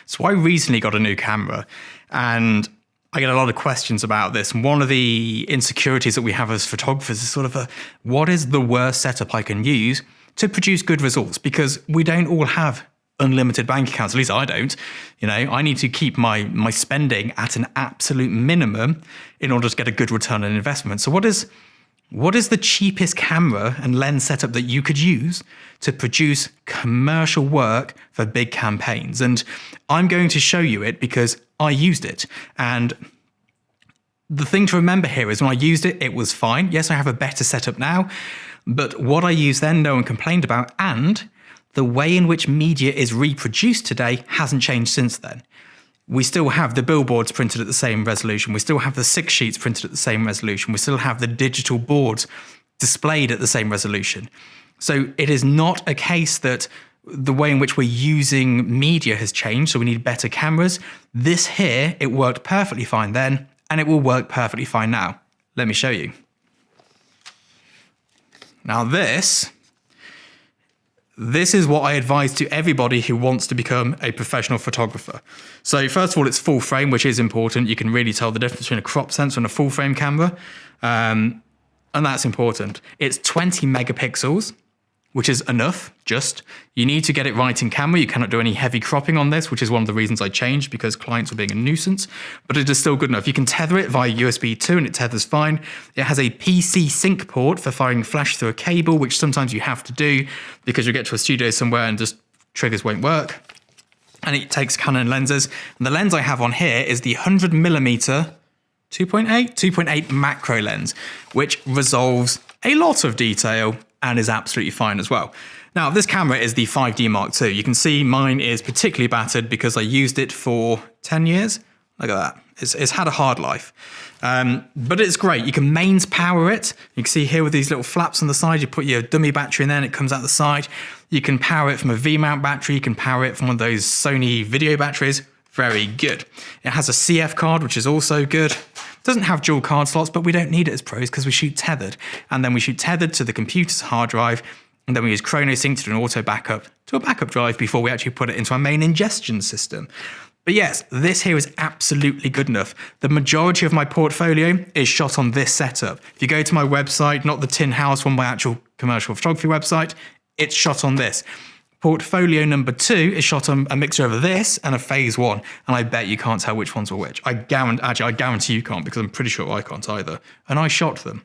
So I recently got a new camera and I get a lot of questions about this. And one of the insecurities that we have as photographers is sort of what is the worst setup I can use to produce good results? Because we don't all have unlimited bank accounts, at least I don't. You know, I need to keep my spending at an absolute minimum in order to get a good return on investment. So what is the cheapest camera and lens setup that you could use to produce commercial work for big campaigns? And I'm going to show you it because I used it. And the thing to remember here is when I used it, it was fine. Yes, I have a better setup now, but what I used then, no one complained about. And the way in which media is reproduced today hasn't changed since then. We still have the billboards printed at the same resolution. We still have the 6 sheets printed at the same resolution. We still have the digital boards displayed at the same resolution. So it is not a case that the way in which we're using media has changed, so we need better cameras. This here, it worked perfectly fine then, and it will work perfectly fine now. Let me show you. Now this is what I advise to everybody who wants to become a professional photographer. So first of all, it's full frame, which is important. You can really tell the difference between a crop sensor and a full frame camera. And that's important. It's 20 megapixels, which is enough, you need to get it right in camera. You cannot do any heavy cropping on this, which is one of the reasons I changed because clients were being a nuisance, but it is still good enough. You can tether it via USB 2 and it tethers fine. It has a PC sync port for firing flash through a cable, which sometimes you have to do because you get to a studio somewhere and just triggers won't work. And it takes Canon lenses. And the lens I have on here is the 100mm 2.8 macro lens, which resolves a lot of detail and is absolutely fine as well. Now, this camera is the 5D Mark II. You can see mine is particularly battered because I used it for 10 years. Look at that. It's had a hard life. But it's great. You can mains power it. You can see here with these little flaps on the side, you put your dummy battery in there and it comes out the side. You can power it from a V-mount battery. You can power it from one of those Sony video batteries. Very good. It has a CF card, which is also good. It doesn't have dual card slots, but we don't need it as pros because we shoot tethered. And then we shoot tethered to the computer's hard drive. And then we use ChronoSync to do an auto backup to a backup drive before we actually put it into our main ingestion system. But yes, this here is absolutely good enough. The majority of my portfolio is shot on this setup. If you go to my website, not the Tin House one, my actual commercial photography website, it's shot on this. Portfolio number 2 is shot on a mixture of this and a phase 1. And I bet you can't tell which ones were which. I guarantee you can't because I'm pretty sure I can't either. And I shot them.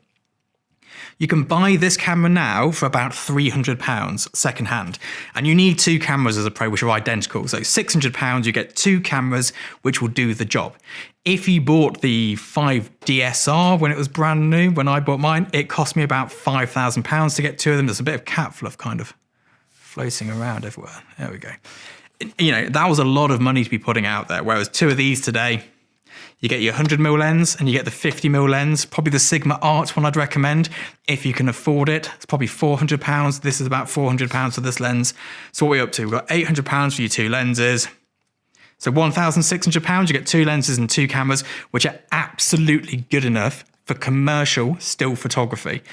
You can buy this camera now for about £300 secondhand. And you need 2 cameras as a pro, which are identical. So £600, you get 2 cameras, which will do the job. If you bought the 5DSR when it was brand new, when I bought mine, it cost me about £5,000 to get 2 of them. There's a bit of cat fluff kind of floating around everywhere. There we go. You know, that was a lot of money to be putting out there. Whereas 2 of these today, you get your 100mm lens and you get the 50mm lens. Probably the Sigma Art one I'd recommend if you can afford it. It's probably £400. This is about £400 for this lens. So what are we up to? We've got £800 for your 2 lenses. So £1,600, you get 2 lenses and 2 cameras, which are absolutely good enough for commercial still photography.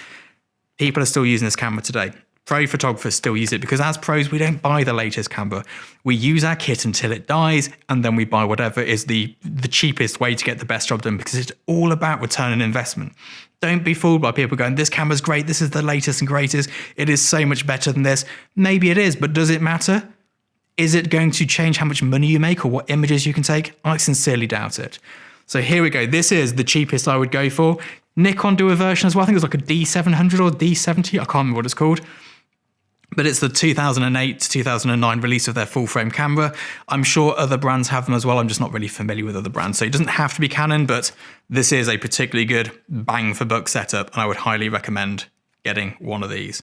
People are still using this camera today. Pro photographers still use it because as pros, we don't buy the latest camera. We use our kit until it dies, and then we buy whatever is the cheapest way to get the best job done because it's all about return on investment. Don't be fooled by people going, this camera's great, this is the latest and greatest, it is so much better than this. Maybe it is, but does it matter? Is it going to change how much money you make or what images you can take? I sincerely doubt it. So here we go. This is the cheapest I would go for. Nikon do a version as well. I think it was like a D700 or D70. I can't remember what it's called. But it's the 2008 to 2009 release of their full frame camera. I'm sure other brands have them as well. I'm just not really familiar with other brands. So it doesn't have to be Canon, but this is a particularly good bang for buck setup. And I would highly recommend getting one of these.